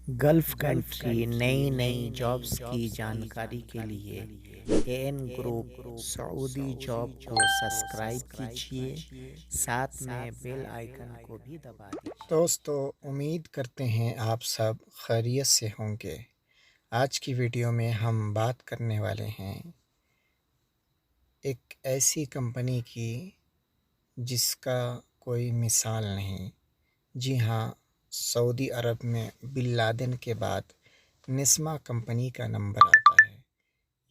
Gulf country नई नई jobs की जानकारी के लिए एएन ग्रुप सऊदी जॉब को सब्सक्राइब कीजिए, साथ में बेल आइकन को भी दबा दीजिए। दोस्तों, उम्मीद करते हैं आप सब खैरियत से होंगे। आज की वीडियो में हम बात करने वाले हैं एक ऐसी कंपनी की जिसका कोई मिसाल नहीं। जी हाँ, सऊदी अरब में बिन लादेन के बाद निस्मा कंपनी का नंबर आता है।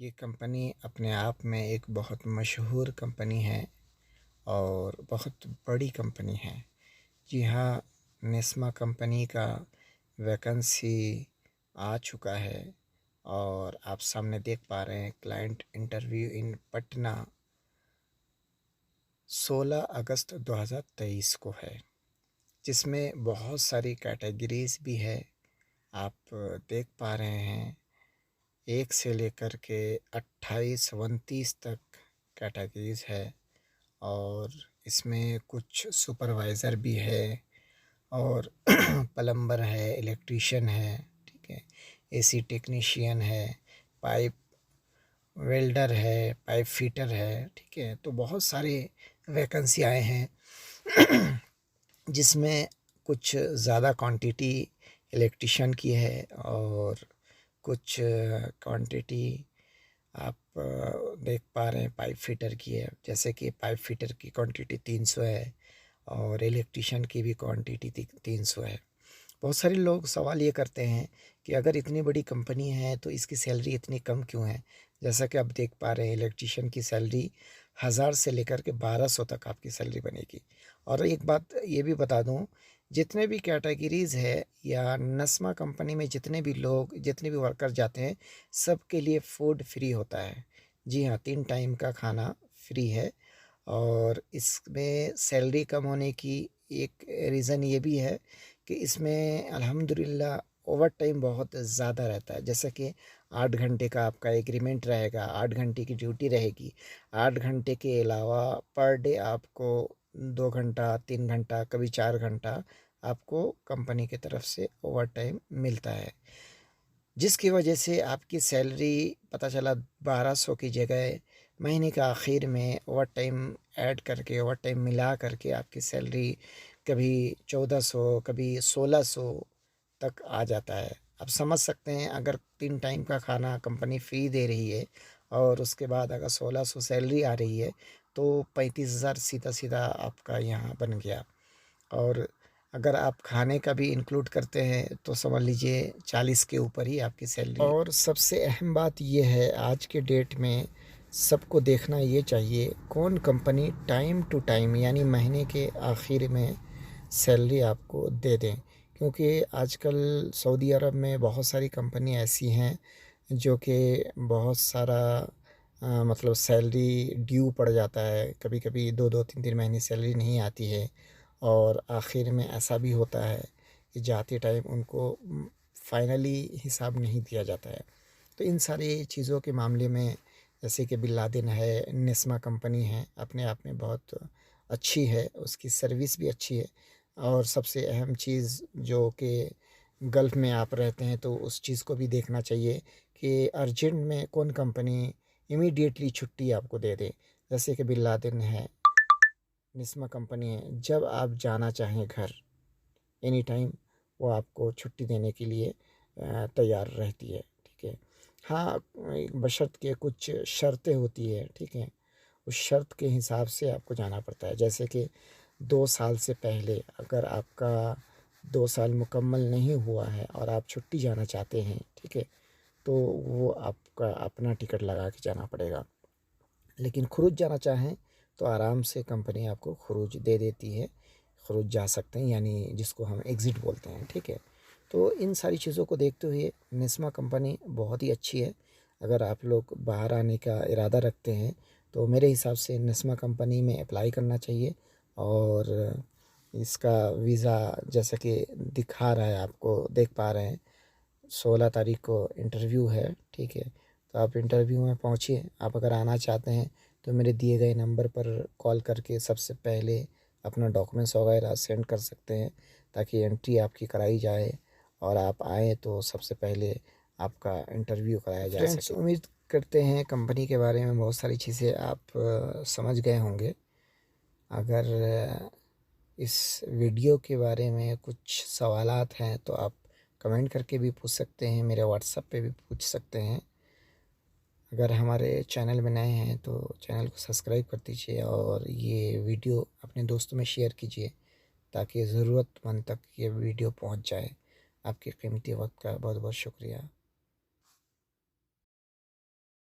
ये कंपनी अपने आप में एक बहुत मशहूर कंपनी है और बहुत बड़ी कंपनी है। जी हाँ, निस्मा कंपनी का वैकेंसी आ चुका है और आप सामने देख पा रहे हैं क्लाइंट इंटरव्यू इन पटना 16 अगस्त 2023 को है, जिसमें बहुत सारी कैटेगरीज भी है। आप देख पा रहे हैं 1 से लेकर के 28 29 तक कैटेगरीज है और इसमें कुछ सुपरवाइज़र भी है और प्लम्बर है, इलेक्ट्रीशियन है, ठीक है, एसी टेक्नीशियन है, पाइप वेल्डर है, पाइप फिटर है, ठीक है। तो बहुत सारे वैकेंसी आए हैं जिसमें कुछ ज़्यादा क्वांटिटी इलेक्ट्रीशियन की है और कुछ क्वांटिटी आप देख पा रहे हैं पाइप फिटर की है। जैसे कि पाइप फिटर की क्वांटिटी 300 है और इलेक्ट्रीशियन की भी क्वांटिटी 300 है। बहुत सारे लोग सवाल ये करते हैं कि अगर इतनी बड़ी कंपनी है तो इसकी सैलरी इतनी कम क्यों है। जैसा कि आप देख पा रहे हैं इलेक्ट्रीशियन की सैलरी 1000 से लेकर के 1200 तक आपकी सैलरी बनेगी। और एक बात ये भी बता दूं, जितने भी कैटेगरीज़ है या नस्मा कंपनी में जितने भी लोग जितने भी वर्कर जाते हैं सबके लिए फूड फ्री होता है। जी हाँ, 3 टाइम का खाना फ्री है। और इसमें सैलरी कम होने की एक रीज़न ये भी है कि इसमें अल्हम्दुलिल्लाह ओवरटाइम बहुत ज़्यादा रहता है। जैसे कि 8 घंटे का आपका एग्रीमेंट रहेगा, 8 घंटे की ड्यूटी रहेगी। 8 घंटे के अलावा पर डे आपको 2 घंटा, 3 घंटा, कभी 4 घंटा आपको कंपनी की तरफ से ओवरटाइम मिलता है, जिसकी वजह से आपकी सैलरी पता चला 1200 की जगह महीने के आखिर में ओवरटाइम ऐड करके ओवरटाइम मिला करके आपकी सैलरी कभी 1400 कभी 1600 तक आ जाता है। आप समझ सकते हैं, अगर 3 टाइम का खाना कंपनी फ्री दे रही है और उसके बाद अगर 1600 सैलरी आ रही है तो 35,000 सीधा सीधा आपका यहाँ बन गया। और अगर आप खाने का भी इंक्लूड करते हैं तो समझ लीजिए 40 के ऊपर ही आपकी सैलरी। और सबसे अहम बात ये है, आज के डेट में सबको देखना ये चाहिए कौन कंपनी टाइम टू टाइम यानी महीने के आखिर में सैलरी आपको दे दें। क्योंकि आजकल सऊदी अरब में बहुत सारी कंपनी ऐसी हैं जो कि बहुत सारा मतलब सैलरी ड्यू पड़ जाता है। कभी कभी 2-2 3-3 महीने सैलरी नहीं आती है और आखिर में ऐसा भी होता है कि जाते टाइम उनको फाइनली हिसाब नहीं दिया जाता है। तो इन सारी चीज़ों के मामले में जैसे कि बिन लादेन है, निस्मा कंपनी है, अपने आप में बहुत अच्छी है, उसकी सर्विस भी अच्छी है। और सबसे अहम चीज़ जो कि गल्फ़ में आप रहते हैं तो उस चीज़ को भी देखना चाहिए कि अर्जेंट में कौन कंपनी इमीडिएटली छुट्टी आपको दे दे। जैसे कि बिन लादेन है, निस्मा कंपनी है, जब आप जाना चाहें घर एनी टाइम वो आपको छुट्टी देने के लिए तैयार रहती है, ठीक है। हाँ, बशर्ते कुछ शर्तें होती है, ठीक है। उस शर्त के हिसाब से आपको जाना पड़ता है। जैसे कि 2 साल से पहले अगर आपका 2 साल मुकम्मल नहीं हुआ है और आप छुट्टी जाना चाहते हैं, ठीक है, तो वो आपका अपना टिकट लगा के जाना पड़ेगा। लेकिन खुरूज जाना चाहें तो आराम से कंपनी आपको खुरूज दे देती है, खुरूज जा सकते हैं, यानी जिसको हम एग्ज़िट बोलते हैं, ठीक है। तो इन सारी चीज़ों को देखते हुए निस्मा कंपनी बहुत ही अच्छी है। अगर आप लोग बाहर आने का इरादा रखते हैं तो मेरे हिसाब से निस्मा कंपनी में अप्लाई करना चाहिए। और इसका वीज़ा जैसा कि दिखा रहा है, आपको देख पा रहे हैं 16 तारीख को इंटरव्यू है, ठीक है। तो आप इंटरव्यू में पहुँचिए। आप अगर आना चाहते हैं तो मेरे दिए गए नंबर पर कॉल करके सबसे पहले अपना डॉक्यूमेंट्स वगैरह सेंड कर सकते हैं ताकि एंट्री आपकी कराई जाए और आप आएँ तो सबसे पहले आपका इंटरव्यू कराया जा सके। उम्मीद करते हैं कंपनी के बारे में बहुत सारी चीज़ें आप समझ गए होंगे। अगर इस वीडियो के बारे में कुछ सवालात हैं तो आप कमेंट करके भी पूछ सकते हैं, मेरे व्हाट्सएप पे भी पूछ सकते हैं। अगर हमारे चैनल में नए हैं तो चैनल को सब्सक्राइब कर दीजिए और ये वीडियो अपने दोस्तों में शेयर कीजिए ताकि ज़रूरतमंद तक ये वीडियो पहुंच जाए। आपके कीमती वक्त का बहुत बहुत शुक्रिया।